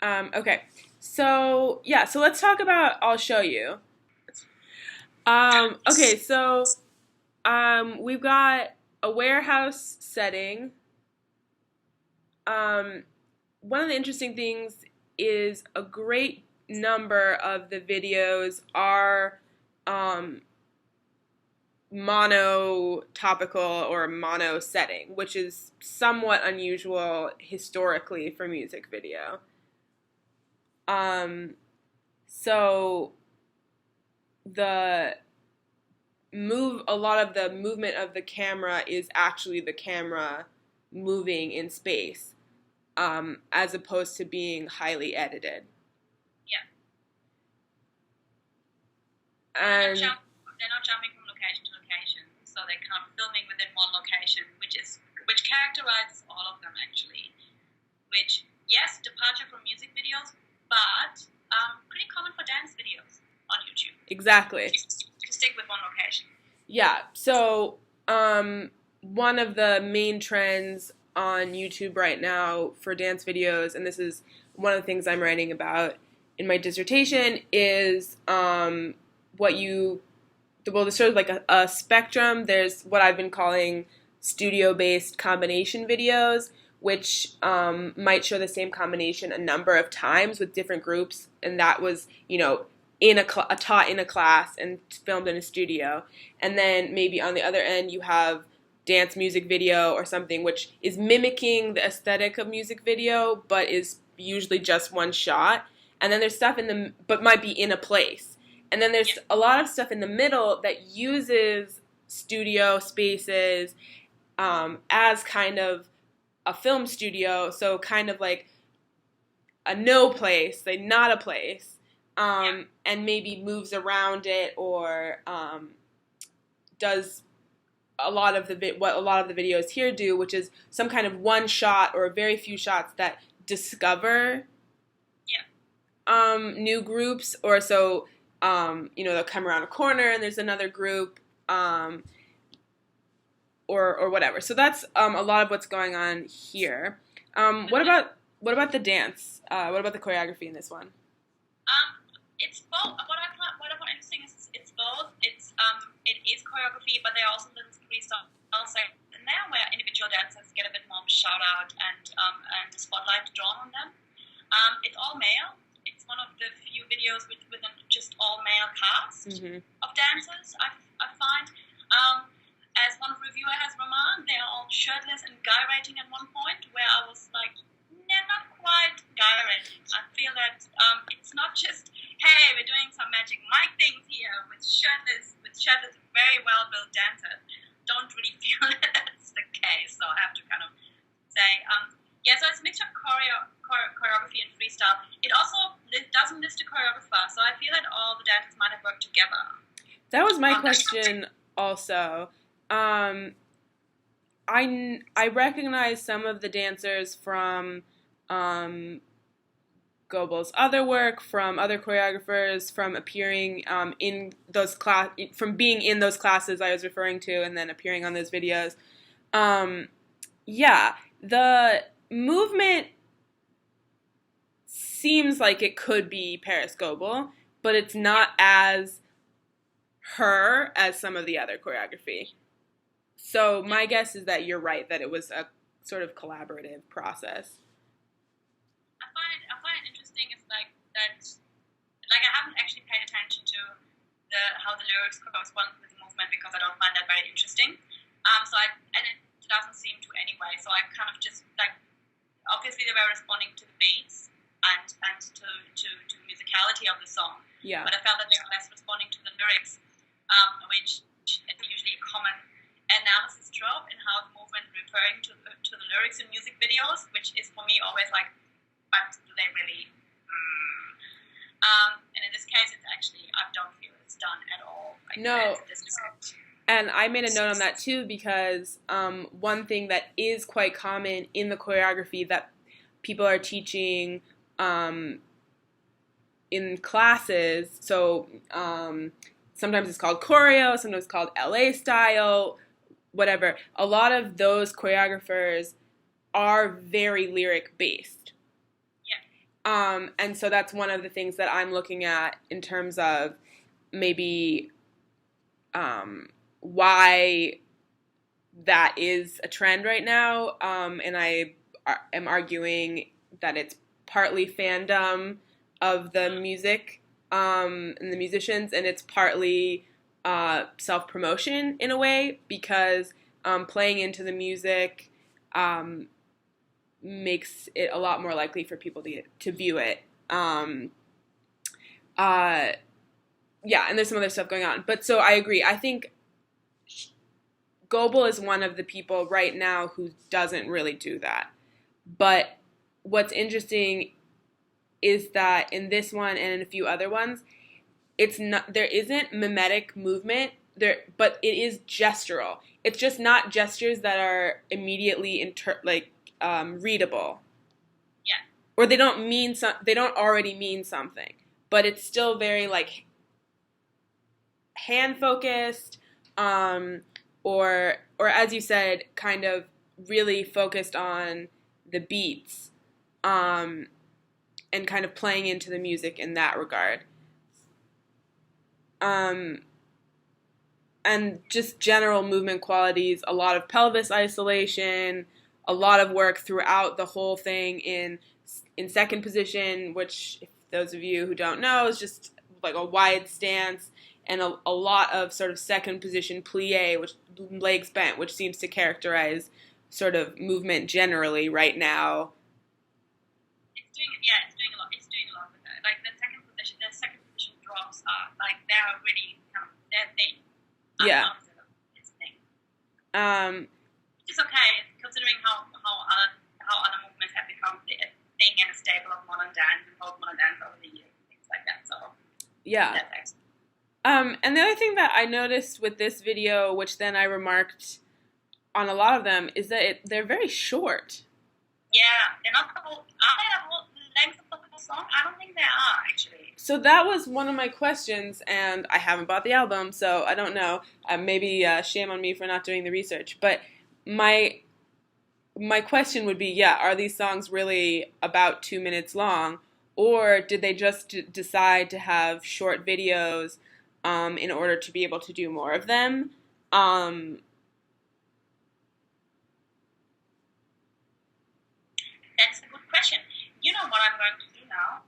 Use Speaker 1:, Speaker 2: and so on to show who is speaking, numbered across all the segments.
Speaker 1: Okay. So let's talk about I'll show you. Okay, so we've got a warehouse setting. Um, One of the interesting things is a great number of the videos are um, mono topical or mono setting, which is somewhat unusual historically for music video. Um, so the a lot of the movement of the camera is actually the camera moving in space, as opposed to being highly edited.
Speaker 2: Yeah.
Speaker 1: And
Speaker 2: They're not jumping from location to location, so they're kind of filming within one location, which characterizes all of them actually. Which, yes, departure from music videos, but pretty common for dance videos on YouTube.
Speaker 1: exactly.
Speaker 2: To stick with one location.
Speaker 1: Yeah. So, one of the main trends on YouTube right now for dance videos, and this is one of the things I'm writing about in my dissertation, is there's sort of like a spectrum. There's what I've been calling studio-based combination videos, which might show the same combination a number of times with different groups, and that was, taught in a class and filmed in a studio. And then maybe on the other end you have dance music video or something which is mimicking the aesthetic of music video, but is usually just one shot. And then there's stuff but might be in a place. And then there's a lot of stuff in the middle that uses studio spaces as kind of a film studio, so kind of like a no place, like not a place, and maybe moves around it or does what a lot of the videos here do, which is some kind of one shot or very few shots that discover new groups, or so. They'll come around a corner and there's another group, or whatever. So that's a lot of what's going on here. What about the dance? What about the choreography in this one?
Speaker 2: It's both. What I find interesting is it's both. It is choreography, but there are also little freestyle in there where individual dancers get a bit more of a shout out and the spotlight drawn on them. It's all male. It's one of the few videos with an just all male cast of dancers. I find. As one reviewer has remarked, they are all shirtless and guy rating at one point, where I was like, nah, not quite guy rating. I feel that it's not just, hey, we're doing some magic Mike things here with shirtless, very well built dancers. Don't really feel that that's the case, so I have to kind of say, so it's a mixture of choreography and freestyle. It also doesn't list a choreographer, so I feel that all the dancers might have worked together.
Speaker 1: That was my question also. I recognize some of the dancers from Goebel's other work, from other choreographers, from appearing in those from being in those classes I was referring to, and then appearing on those videos. The movement seems like it could be Paris Goebel, but it's not as her as some of the other choreography. So my guess is that you're right, that it was a sort of collaborative process.
Speaker 2: I find it interesting is like that, like I haven't actually paid attention to how the lyrics correspond with the movement because I don't find that very interesting. And it doesn't seem to anyway. So I kind of just like, obviously they were responding to the beats and to the musicality of the song.
Speaker 1: Yeah.
Speaker 2: But I felt that they were less responding to the lyrics, which is usually a common analysis trope in how the movement referring to the lyrics in music videos, which is for me always like, but do they really? And in this case, it's actually, I don't feel it's done at all.
Speaker 1: No. And I made a note on that too, because one thing that is quite common in the choreography that people are teaching in classes, so sometimes it's called choreo, sometimes it's called LA style, whatever. A lot of those choreographers are very lyric based.
Speaker 2: Yeah.
Speaker 1: And so that's one of the things that I'm looking at in terms of maybe why that is a trend right now. And I am arguing that it's partly fandom of the music and the musicians, and it's partly self-promotion in a way, because playing into the music makes it a lot more likely for people to view it. Yeah, and there's some other stuff going on. But so I agree. I think Goebel is one of the people right now who doesn't really do that. But what's interesting is that in this one and in a few other ones, it's not, there isn't mimetic movement there, but it is gestural. It's just not gestures that are immediately readable.
Speaker 2: Yeah.
Speaker 1: Or they don't mean they don't already mean something, but it's still very like hand focused, or as you said, kind of really focused on the beats, and kind of playing into the music in that regard. And just general movement qualities, a lot of pelvis isolation, a lot of work throughout the whole thing in second position, which, if those of you who don't know, is just like a wide stance, and a lot of sort of second position plie, which legs bent, which seems to characterize sort of movement generally right now.
Speaker 2: It's doing a lot. It's doing a lot with that. Like the second position drops are like they're really their thing.
Speaker 1: Yeah.
Speaker 2: It's a thing.
Speaker 1: Which
Speaker 2: is okay considering how other movements have become a thing and a staple of modern dance and modern dance over the years and things like that. So
Speaker 1: yeah.
Speaker 2: That's excellent.
Speaker 1: And the other thing that I noticed with this video, which then I remarked on a lot of them, is that they're very short.
Speaker 2: Yeah, they're not the whole. Are they the whole length of the whole song? I don't think they are, actually.
Speaker 1: So that was one of my questions, and I haven't bought the album, so I don't know. Maybe shame on me for not doing the research. But my question would be, are these songs really about 2 minutes long, or did they just decide to have short videos in order to be able to do more of them?
Speaker 2: That's a good question. You know what I'm going to do now?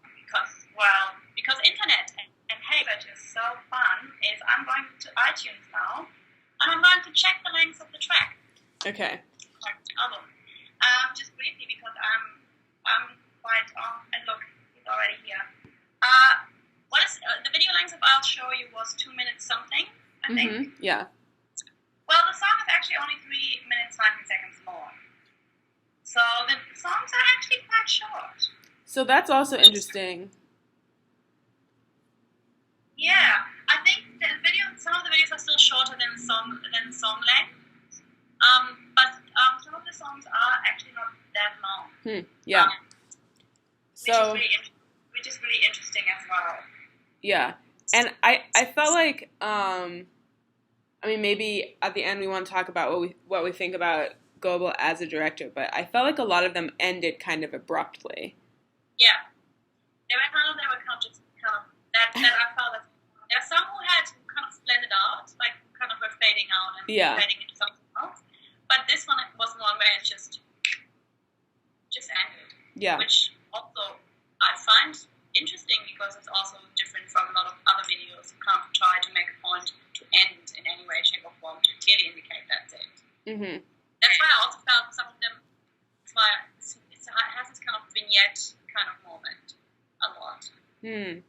Speaker 2: Because internet and Haybert is so fun, is I'm going to iTunes now, and I'm going to check the length of the track.
Speaker 1: Okay.
Speaker 2: Album. Just briefly, because I'm quite, and look, it's already here. What is the video length of I'll Show You was 2 minutes something, I think.
Speaker 1: Yeah.
Speaker 2: Well, the song is actually only 3 minutes 19 seconds long. So the songs are actually quite short.
Speaker 1: So that's also interesting.
Speaker 2: Yeah, I think some of the videos are still shorter than the song length. But some of the songs are actually not that long.
Speaker 1: Yeah.
Speaker 2: Which is really interesting as well.
Speaker 1: Yeah, and I felt like maybe at the end we want to talk about what we think about Goebel as a director, but I felt like a lot of them ended kind of abruptly.
Speaker 2: Yeah, they were kind of that I felt that there are some who kind of blended out, like kind of were fading out and fading into something else. But this one was one where it just ended.
Speaker 1: Yeah.
Speaker 2: Which also I find interesting because it's also different from a lot of other videos who kind of try to make a point to end in any way, shape, or form to clearly indicate that's it. Mm-hmm. That's why I also felt some of them. That's why it has this kind of vignette kind of moment a lot. In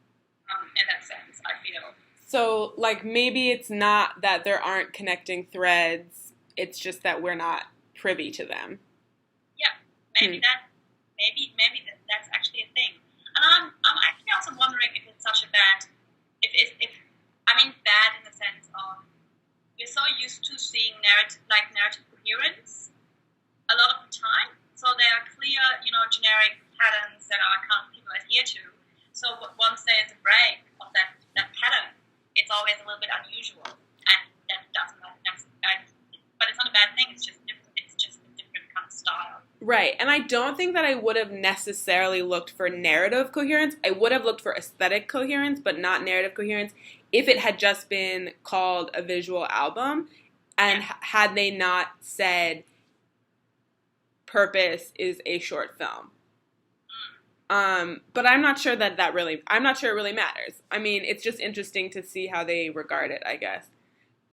Speaker 2: that sense, I feel. So,
Speaker 1: like, maybe it's not that there aren't connecting threads. It's just that we're not privy to them.
Speaker 2: Yeah, maybe that's actually a thing. And I'm actually also wondering if it's such a bad, bad in the sense of we're so used to seeing narrative coherence a lot of the time. So there are clear, generic patterns that people adhere to. So once there's a break of that pattern, it's always a little bit unusual, and that doesn't. But it's not a bad thing. It's just different. It's just a different kind of style.
Speaker 1: Right. And I don't think that I would have necessarily looked for narrative coherence. I would have looked for aesthetic coherence, but not narrative coherence if it had just been called a visual album and had they not said Purpose is a short film. But I'm not sure I'm not sure it really matters. I mean, it's just interesting to see how they regard it, I guess.